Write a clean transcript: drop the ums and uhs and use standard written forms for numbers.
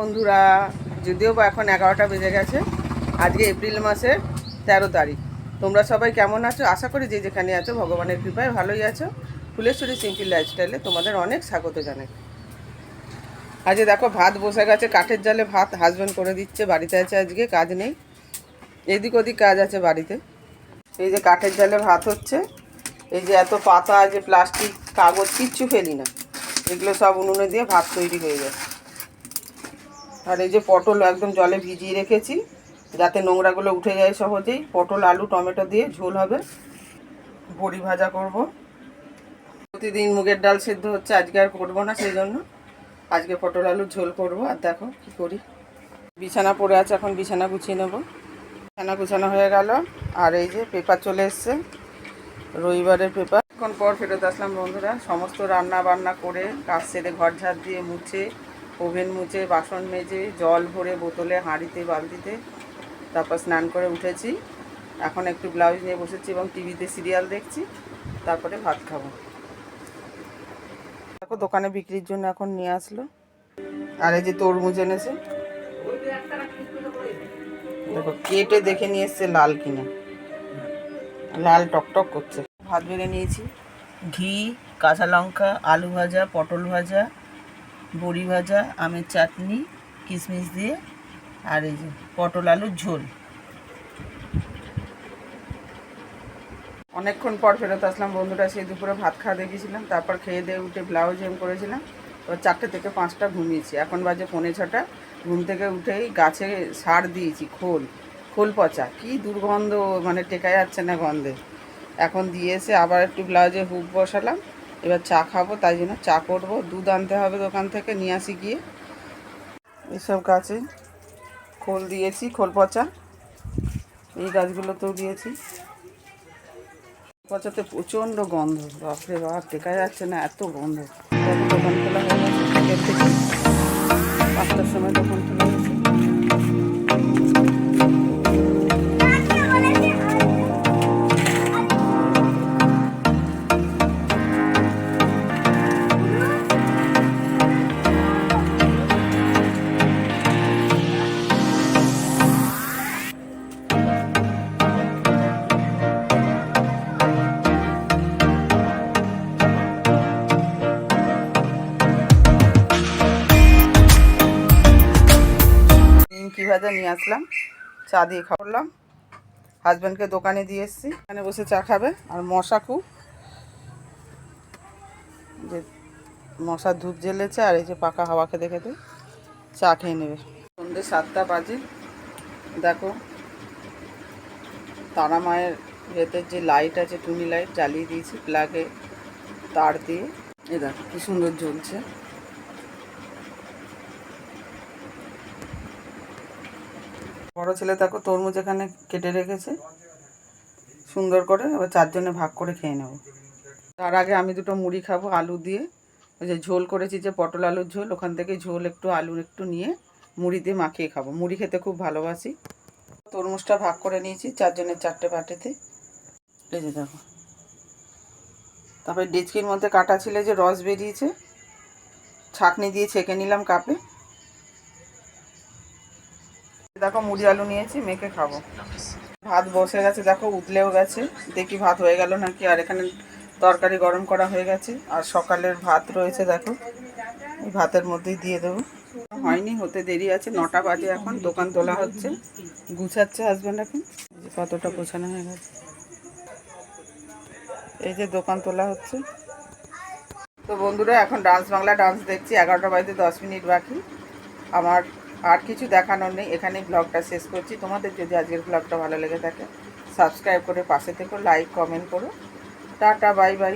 বন্ধুরা, যদিও বা এখন 11টা বেজে গেছে। আজকে এপ্রিল মাসের 13 তারিখ। তোমরা সবাই কেমন আছো? আশা করি যে যেখানে আছো ভগবানের কৃপায় ভালোই আছো। ফুলেশ্বরী সিম্পল লাইফস্টাইলে তোমাদের অনেক স্বাগত জানাই। আজকে দেখো ভাত বসে গেছে, কাঠের জালে ভাত হাজব্যান্ড করে দিচ্ছে। বাড়িতে আছে, আজকে কাজ নেই, এদিক ওদিক কাজ আছে বাড়িতে। এই যে কাঠের জালে ভাত হচ্ছে। এই যে এত পাতা, যে প্লাস্টিক কাগজ কিচ্ছু ফেলি না, এগুলো সব উনুনে দিয়ে ভাত তৈরি হয়ে যাচ্ছে। আর এই যে পটল একদম জলে ভিজিয়ে রেখেছি যাতে নোংরাগুলো উঠে যায় সহজেই। পটল আলু টমেটো দিয়ে ঝোল হবে, বড়ি ভাজা করব। প্রতিদিন মুগের ডাল সেদ্ধ হচ্ছে, আজকে আর করবো না, সেই জন্য আজকে পটল আলুর ঝোল করব। আর দেখো কি করি, বিছানা পড়ে আছে, এখন বিছানা গুছিয়ে নেব। বিছানা গুছানো হয়ে গেল। আর এই যে পেপার চলে এসছে, রবিবারের পেপার। এখন পর ফেরত আসলাম বন্ধুরা, সমস্ত রান্না বান্না করে কাজ সেরে ঘর ঝাড় দিয়ে মুছে, ওভেন মুছে, বাসন মেজে, জল ভরে বোতলে, হাঁড়িতে, বালতিতে, তারপর স্নান করে উঠেছি। এখন একটু ব্লাউজ নিয়ে বসেছি এবং টিভিতে সিরিয়াল দেখছি, তারপরে ভাত খাবো। দেখো দোকানে বিক্রির জন্য এখন নিয়ে আসলো। আর এই যে তরমুজ এনেছে, দেখো কেটে দেখে নিয়ে এসছে লাল কিনা, লাল টকটক করছে। ভাত বেড়ে নিয়েছি, ঘি, কাঁচা লঙ্কা, আলু ভাজা, পটল ভাজা, বড়ি ভাজা, আমের চাটনি, কিশমিশ দিয়ে, আর এই যে পটল আলুর ঝোল। অনেকক্ষণ পর ফেরত আসলাম বন্ধুরা, সেই দুপুরে ভাত খাওয়া দেখেছিলাম, তারপর খেয়ে দিয়ে উঠে ব্লাউজ হেম করেছিলাম। তো 4টে থেকে 5টা ঘুমিয়েছি, এখন বাজে 5:45। ঘুম থেকে উঠেই গাছে সার দিয়েছি, খোল পচা, কি দুর্গন্ধ, মানে টেকা যাচ্ছে না গন্ধে। এখন দিয়ে এসে আবার একটু ব্লাউজে হুক বসালাম। এবার চা খাবো, তাই জন্য চা করবো। দুধ আনতে হবে দোকান থেকে, নিয়ে আসি গিয়ে। এসব গাছে খোল দিয়েছি, খোল পচা, এই গাছগুলোতেও দিয়েছি। পচাতে প্রচণ্ড গন্ধ, বাপরে বাপ, টেকা যাচ্ছে না, এত গন্ধ। দোকান খোলা হয়ে গেছে, 5টার সময় দোকান খোলা হয়েছে। নিমকি ভাজা নিয়ে আসলাম, চা দিয়ে খাওয়ালাম। হাজব্যান্ডকে দোকানে দিয়ে এসেছি, এখানে বসে চা খাবে। আর মশা খুব, যে মশার ধূপ জ্বেলেছে, আর এই যে পাকা হাওয়া খেতে খেতে চা খেয়ে নেবে। সন্ধ্যে 7টা বাজে। দেখো তারা মায়ের ভেতর যে লাইট আছে, টুনি লাইট জ্বালিয়ে দিয়েছি প্লাগে তার দিয়ে। এ দেখো কি সুন্দর জ্বলছে। বড় ছেলে দেখো তরমুজ এখানে কেটে রেখেছে সুন্দর করে, এবার 4 জনে ভাগ করে খেয়ে নেব। তার আগে আমি দুটো মুড়ি খাবো আলু দিয়ে। ওই যে ঝোল করেছি, যে পটল আলুর ঝোল, ওখান থেকে ঝোল একটু আলু একটু নিয়ে মুড়ি দিয়ে মাখিয়ে খাবো। মুড়ি খেতে খুব ভালোবাসি। তরমুজটা ভাগ করে নিয়েছি 4 জনের 4টে বাটিতে। এই যে দেখো, তারপরে ডেচকির মধ্যে কাটা ছিল, যে রস বেরিয়েছে, ছাঁকনি দিয়ে ছেঁকে নিলাম কাপে। দেখো মুড়ি আলু নিয়েছি, মেখে খাবো। ভাত বসে গেছে, দেখো উতলেও গেছে, দেখি ভাত হয়ে গেল নাকি। আর এখানে তরকারি গরম করা হয়ে গেছে, আর সকালের ভাত রয়েছে, দেখো এই ভাতের মধ্যেই দিয়ে দেবো। হয়নি, হতে দেরি আছে, 9টা বাজে এখন। দোকান তোলা হচ্ছে, গুছাচ্ছে হাজব্যান্ড এখন। কতটা গোছানো হয়ে গেছে, এই যে দোকান তোলা হচ্ছে। তো বন্ধুরা, এখন ডান্স বাংলা ডান্স দেখছি, 11টা বাজতে 10 মিনিট বাকি। আমার আর কিছু দেখানোর নেই, এখানে ব্লগটা শেষ করছি। তোমাদের যদি আজকের ব্লগটা ভালো লেগে থাকে, সাবস্ক্রাইব করে পাশে থেকো, লাইক কমেন্ট করো। Tata, bye bye.